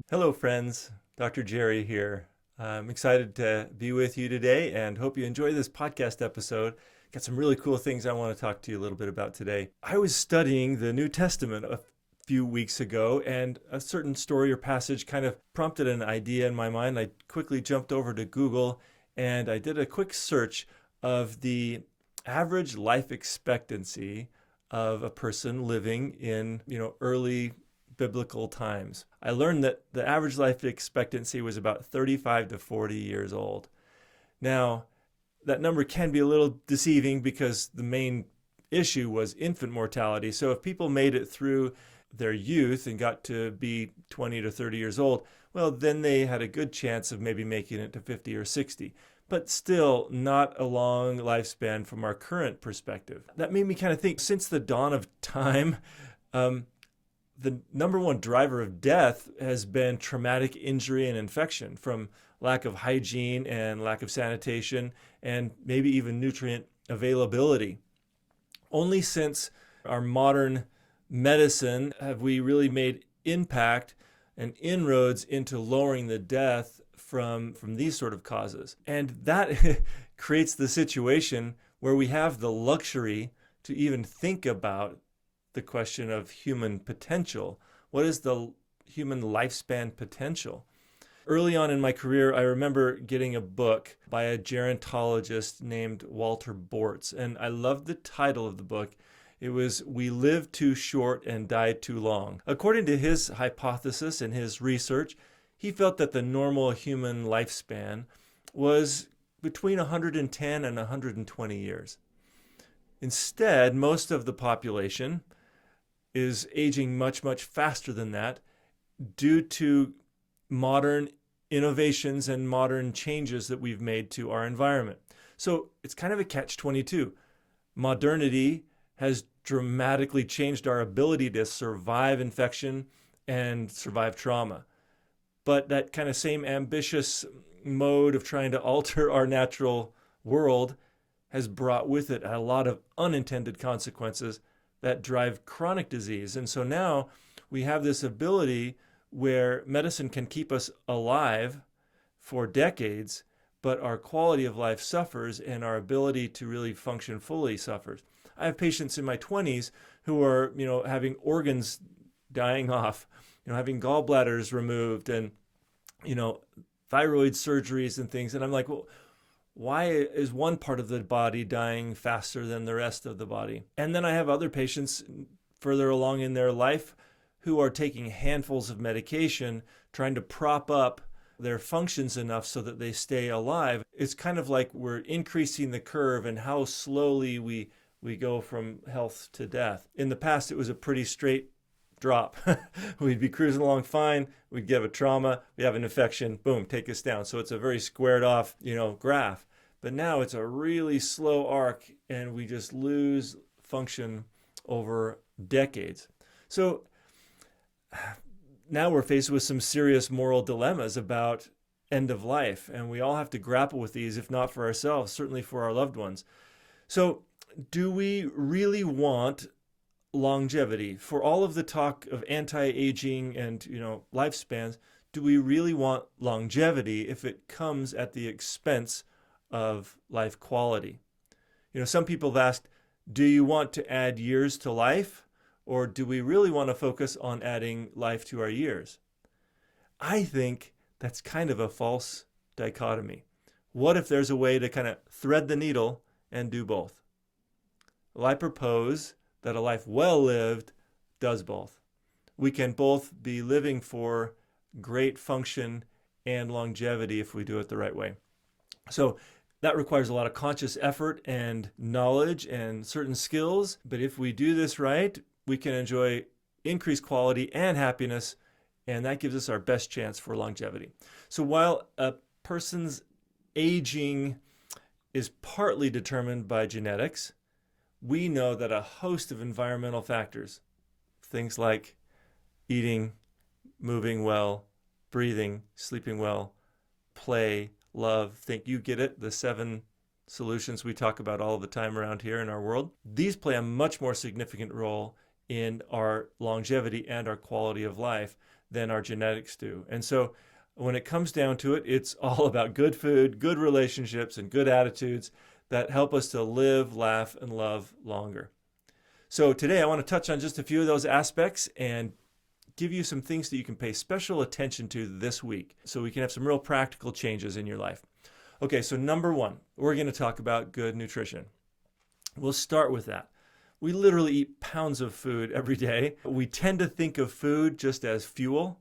Hello friends, Dr. Jerry here. I'm excited to be with you today and hope you enjoy this podcast episode. Got some really cool things I want to talk to you a little bit about today. I was studying the New Testament a few weeks ago, and a certain story or passage kind of prompted an idea in my mind. I quickly jumped over to Google and I did a quick search of the average life expectancy of a person living in, early biblical times. I learned that the average life expectancy was about 35 to 40 years old. Now, that number can be a little deceiving because the main issue was infant mortality. So if people made it through their youth and got to be 20 to 30 years old, well, then they had a good chance of maybe making it to 50 or 60. But still not a long lifespan from our current perspective. That made me kind of think, since the dawn of time, the number one driver of death has been traumatic injury and infection from lack of hygiene and lack of sanitation and maybe even nutrient availability. Only since our modern medicine have we really made impact and inroads into lowering the death from these sort of causes. And that creates the situation where we have the luxury to even think about the question of human potential. What is the human lifespan potential? Early on in my career, I remember getting a book by a gerontologist named Walter Bortz, and I loved the title of the book. It was "We Live Too Short and Die Too Long." According to his hypothesis and his research, he felt that the normal human lifespan was between 110 and 120 years. Instead, most of the population is aging much, much faster than that due to modern innovations and modern changes that we've made to our environment. So it's kind of a catch-22. Modernity has dramatically changed our ability to survive infection and survive trauma. But that kind of same ambitious mode of trying to alter our natural world has brought with it a lot of unintended consequences that drive chronic disease. And so now we have this ability where medicine can keep us alive for decades, but our quality of life suffers and our ability to really function fully suffers. I have patients in my 20s who are, having organs dying off, having gallbladders removed and, thyroid surgeries and things. And I'm like, well, why is one part of the body dying faster than the rest of the body? And then I have other patients further along in their life who are taking handfuls of medication, trying to prop up their functions enough so that they stay alive. It's kind of like we're increasing the curve and how slowly we go from health to death. In the past, it was a pretty straight drop. We'd be cruising along fine. We'd get a trauma. We have an infection. Boom, take us down. So it's a very squared off, graph. But now it's a really slow arc and we just lose function over decades. So now we're faced with some serious moral dilemmas about end of life. And we all have to grapple with these, if not for ourselves, certainly for our loved ones. So do we really want longevity? For all of the talk of anti-aging and, lifespans, do we really want longevity if it comes at the expense of life quality? Some people have asked, do you want to add years to life, or do we really want to focus on adding life to our years? I think that's kind of a false dichotomy. What if there's a way to kind of thread the needle and do both? Well, I propose that a life well lived does both. We can both be living for great function and longevity if we do it the right way. So that requires a lot of conscious effort and knowledge and certain skills. But if we do this right, we can enjoy increased quality and happiness, and that gives us our best chance for longevity. So while a person's aging is partly determined by genetics, we know that a host of environmental factors, things like eating, moving well, breathing, sleeping well, play, love, think you get it, the 7 solutions we talk about all the time around here in our world, these play a much more significant role in our longevity and our quality of life than our genetics do. And so when it comes down to it, it's all about good food, good relationships, and good attitudes that help us to live, laugh, and love longer. So today I want to touch on just a few of those aspects and give you some things that you can pay special attention to this week so we can have some real practical changes in your life. Okay, so number one, we're going to talk about good nutrition. We'll start with that. We literally eat pounds of food every day. We tend to think of food just as fuel,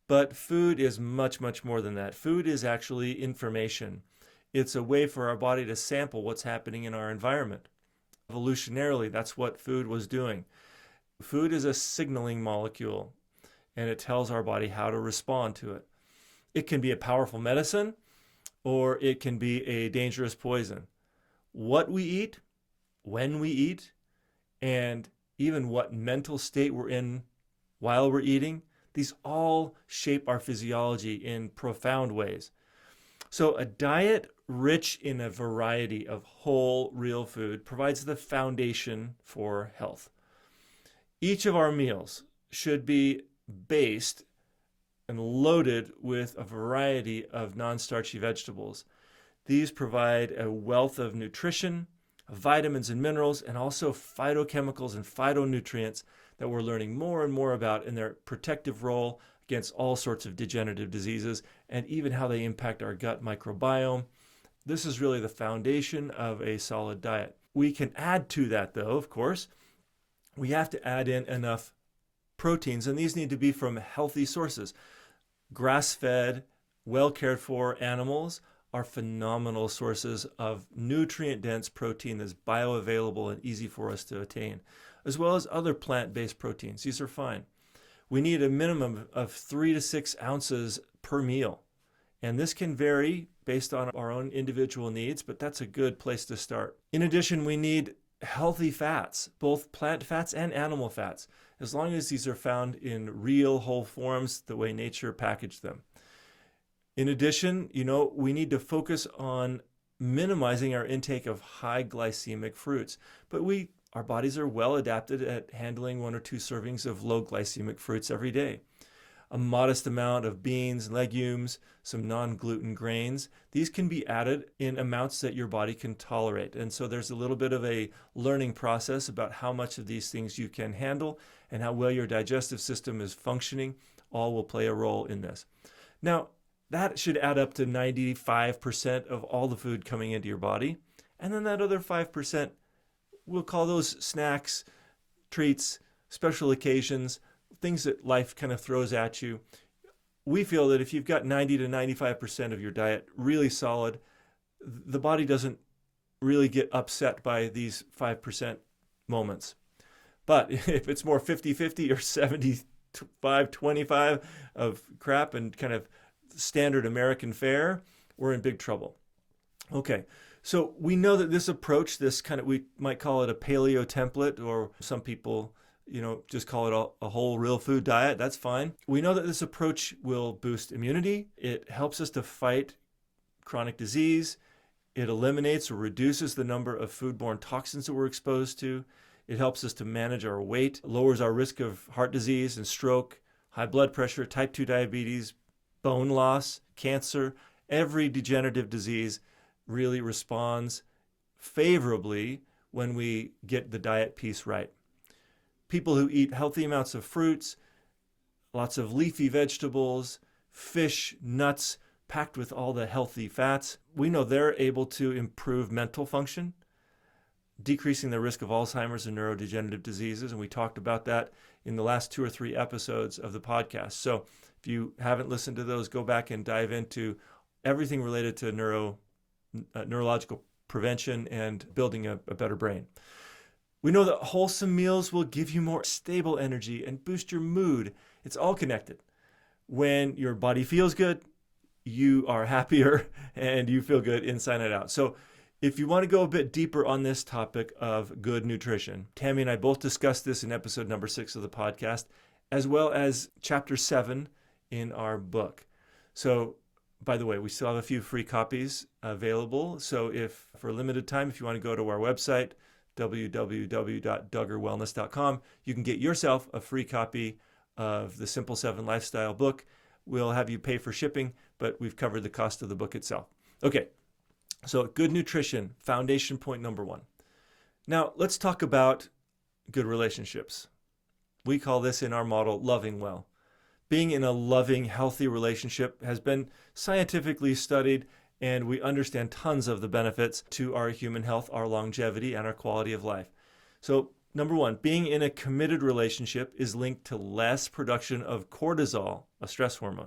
but food is much, much more than that. Food is actually information. It's a way for our body to sample what's happening in our environment. Evolutionarily, that's what food was doing. Food is a signaling molecule, and it tells our body how to respond to it. It can be a powerful medicine, or it can be a dangerous poison. What we eat, when we eat, and even what mental state we're in while we're eating, these all shape our physiology in profound ways. So a diet rich in a variety of whole, real food provides the foundation for health. Each of our meals should be based and loaded with a variety of non-starchy vegetables. These provide a wealth of nutrition, vitamins and minerals, and also phytochemicals and phytonutrients that we're learning more and more about in their protective role against all sorts of degenerative diseases and even how they impact our gut microbiome. This is really the foundation of a solid diet. We can add to that, though, of course. We have to add in enough proteins, and these need to be from healthy sources. Grass-fed, well-cared-for animals are phenomenal sources of nutrient-dense protein that's bioavailable and easy for us to attain, as well as other plant-based proteins. These are fine. We need a minimum of 3 to 6 ounces per meal, and this can vary based on our own individual needs, but that's a good place to start. In addition, we need healthy fats, both plant fats and animal fats, as long as these are found in real whole forms the way nature packaged them. In addition, we need to focus on minimizing our intake of high glycemic fruits, but our bodies are well adapted at handling 1 or 2 servings of low glycemic fruits every day. A modest amount of beans, legumes, some non-gluten grains. These can be added in amounts that your body can tolerate. And so there's a little bit of a learning process about how much of these things you can handle and how well your digestive system is functioning. All will play a role in this. Now, that should add up to 95% of all the food coming into your body. And then that other 5%, we'll call those snacks, treats, special occasions, things that life kind of throws at you. We feel that if you've got 90 to 95% of your diet really solid, the body doesn't really get upset by these 5% moments. But if it's more 50-50 or 75-25 of crap and kind of standard American fare, we're in big trouble. Okay, so we know that this approach, we might call it a paleo template, or some people just call it a whole real food diet. That's fine. We know that this approach will boost immunity. It helps us to fight chronic disease. It eliminates or reduces the number of foodborne toxins that we're exposed to. It helps us to manage our weight, lowers our risk of heart disease and stroke, high blood pressure, type 2 diabetes, bone loss, cancer. Every degenerative disease really responds favorably when we get the diet piece right. People who eat healthy amounts of fruits, lots of leafy vegetables, fish, nuts, packed with all the healthy fats, we know they're able to improve mental function, decreasing the risk of Alzheimer's and neurodegenerative diseases. And we talked about that in the last 2 or 3 episodes of the podcast. So if you haven't listened to those, go back and dive into everything related to neurological prevention and building a better brain. We know that wholesome meals will give you more stable energy and boost your mood. It's all connected. When your body feels good, you are happier and you feel good inside and out. So if you want to go a bit deeper on this topic of good nutrition, Tammy and I both discussed this in episode number 6 of the podcast, as well as chapter 7 in our book. So By the way, we still have a few free copies available. So if for a limited time, if you want to go to our website, www.duggarwellness.com, you can get yourself a free copy of the Simple 7 Lifestyle book. We'll have you pay for shipping, but we've covered the cost of the book itself. Okay, so good nutrition, foundation point number one. Now, let's talk about good relationships. We call this in our model loving well. Being in a loving, healthy relationship has been scientifically studied, and we understand tons of the benefits to our human health, our longevity, and our quality of life. So, number one, being in a committed relationship is linked to less production of cortisol, a stress hormone.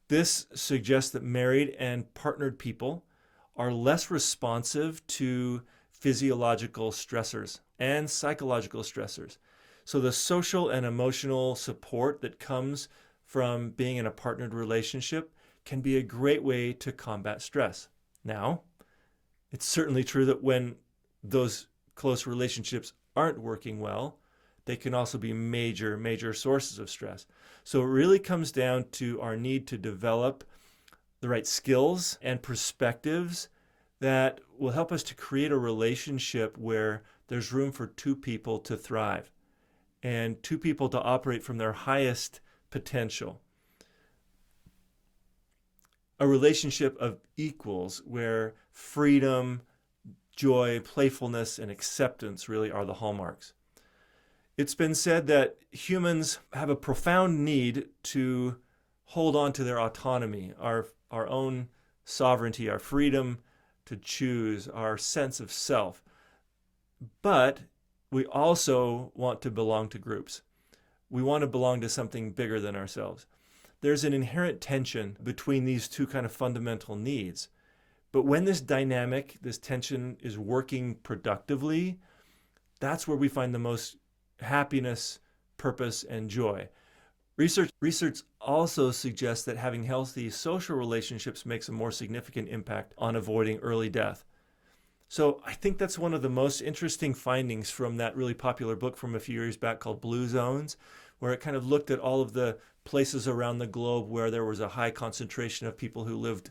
This suggests that married and partnered people are less responsive to physiological stressors and psychological stressors. So the social and emotional support that comes from being in a partnered relationship can be a great way to combat stress. Now, it's certainly true that when those close relationships aren't working well, they can also be major sources of stress. So it really comes down to our need to develop the right skills and perspectives that will help us to create a relationship where there's room for two people to thrive and two people to operate from their highest potential. A relationship of equals where freedom, joy, playfulness, and acceptance really are the hallmarks. It's been said that humans have a profound need to hold on to their autonomy, our own sovereignty, our freedom to choose, our sense of self. But we also want to belong to groups. We want to belong to something bigger than ourselves. There's an inherent tension between these two kind of fundamental needs. But when this dynamic, this tension is working productively, that's where we find the most happiness, purpose, and joy. Research also suggests that having healthy social relationships makes a more significant impact on avoiding early death. So I think that's one of the most interesting findings from that really popular book from a few years back called Blue Zones, where it kind of looked at all of the places around the globe where there was a high concentration of people who lived,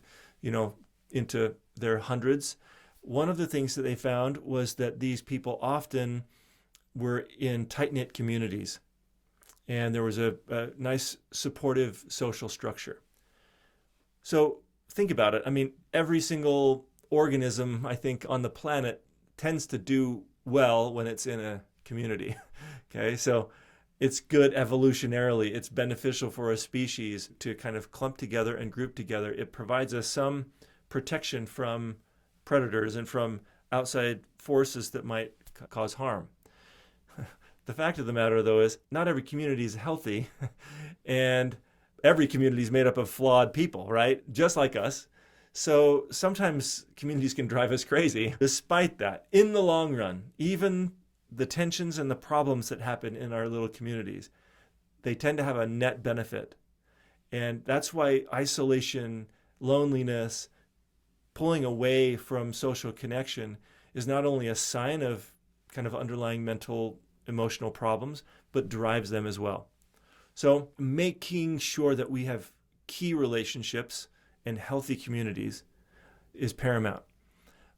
into their hundreds. One of the things that they found was that these people often were in tight-knit communities, and there was a nice supportive social structure. So think about it. I mean, every single organism, I think, on the planet tends to do well when it's in a community. Okay, so it's good evolutionarily. It's beneficial for a species to kind of clump together and group together. It provides us some protection from predators and from outside forces that might cause harm. The fact of the matter, though, is not every community is healthy, and every community is made up of flawed people, right? Just like us. So sometimes communities can drive us crazy. Despite that, in the long run, even the tensions and the problems that happen in our little communities, they tend to have a net benefit. And that's why isolation, loneliness, pulling away from social connection is not only a sign of kind of underlying mental, emotional problems, but drives them as well. So making sure that we have key relationships and healthy communities is paramount.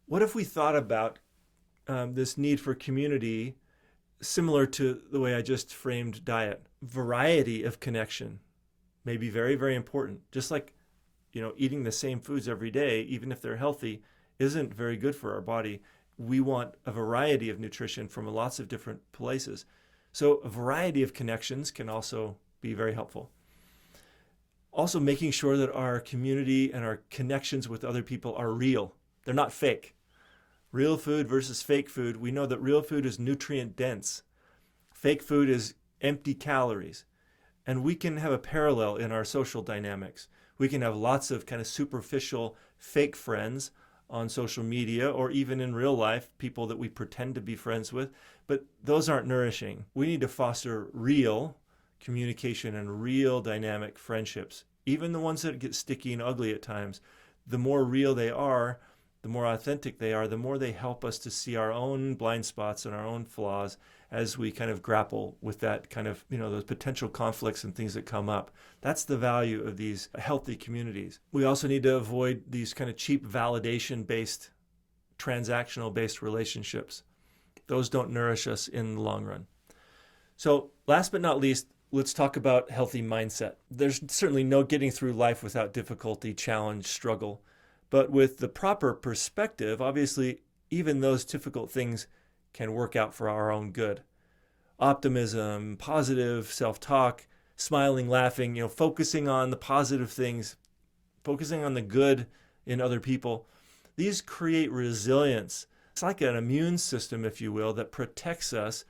What if we thought about this need for community similar to the way I just framed diet? Variety of connection may be very, very important. Just like, eating the same foods every day, even if they're healthy, isn't very good for our body. We want a variety of nutrition from lots of different places. So a variety of connections can also be very helpful. Also, making sure that our community and our connections with other people are real. They're not fake. Real food versus fake food. We know that real food is nutrient dense. Fake food is empty calories. And we can have a parallel in our social dynamics. We can have lots of kind of superficial fake friends on social media or even in real life, people that we pretend to be friends with, but those aren't nourishing. We need to foster real communication and real dynamic friendships. Even the ones that get sticky and ugly at times, the more real they are, the more authentic they are, the more they help us to see our own blind spots and our own flaws as we kind of grapple with that kind of, those potential conflicts and things that come up. That's the value of these healthy communities. We also need to avoid these kind of cheap validation-based, transactional-based relationships. Those don't nourish us in the long run. So last but not least, let's talk about healthy mindset. There's certainly no getting through life without difficulty, challenge, struggle. But with the proper perspective, obviously, even those difficult things can work out for our own good. Optimism, positive self-talk, smiling, laughing, focusing on the positive things, focusing on the good in other people. These create resilience. It's like an immune system, if you will, that protects us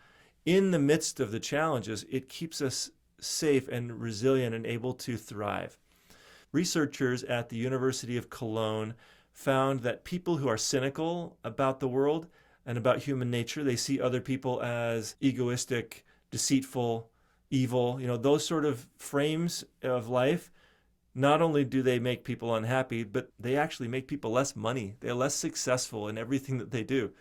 in the midst of the challenges. It keeps us safe and resilient and able to thrive. Researchers at the University of Cologne found that people who are cynical about the world and about human nature, they see other people as egoistic, deceitful, evil, those sort of frames of life. Not only do they make people unhappy, but they actually make people less money. They're less successful in everything that they do.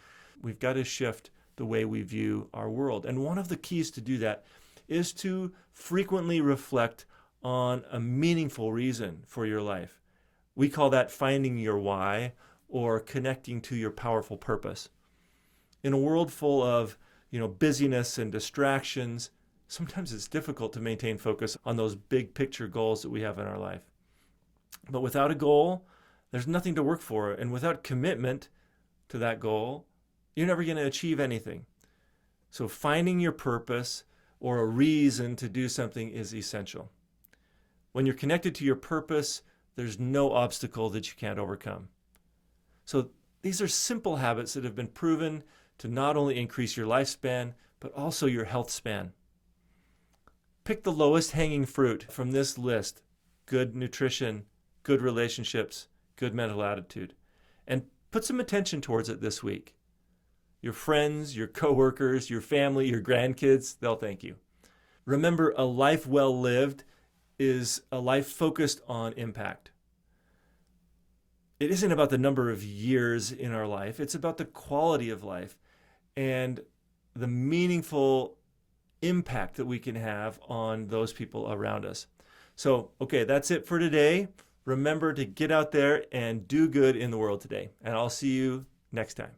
We've got to shift the way we view our world. And one of the keys to do that is to frequently reflect on a meaningful reason for your life. We call that finding your why, or connecting to your powerful purpose. In a world full of, busyness and distractions, sometimes it's difficult to maintain focus on those big picture goals that we have in our life. But without a goal, there's nothing to work for. And without commitment to that goal, you're never going to achieve anything. So finding your purpose or a reason to do something is essential. When you're connected to your purpose, there's no obstacle that you can't overcome. So these are simple habits that have been proven to not only increase your lifespan, but also your health span. Pick the lowest hanging fruit from this list: good nutrition, good relationships, good mental attitude, and put some attention towards it this week. Your friends, your coworkers, your family, your grandkids, they'll thank you. Remember, a life well lived is a life focused on impact. It isn't about the number of years in our life. It's about the quality of life and the meaningful impact that we can have on those people around us. So, okay, that's it for today. Remember to get out there and do good in the world today. And I'll see you next time.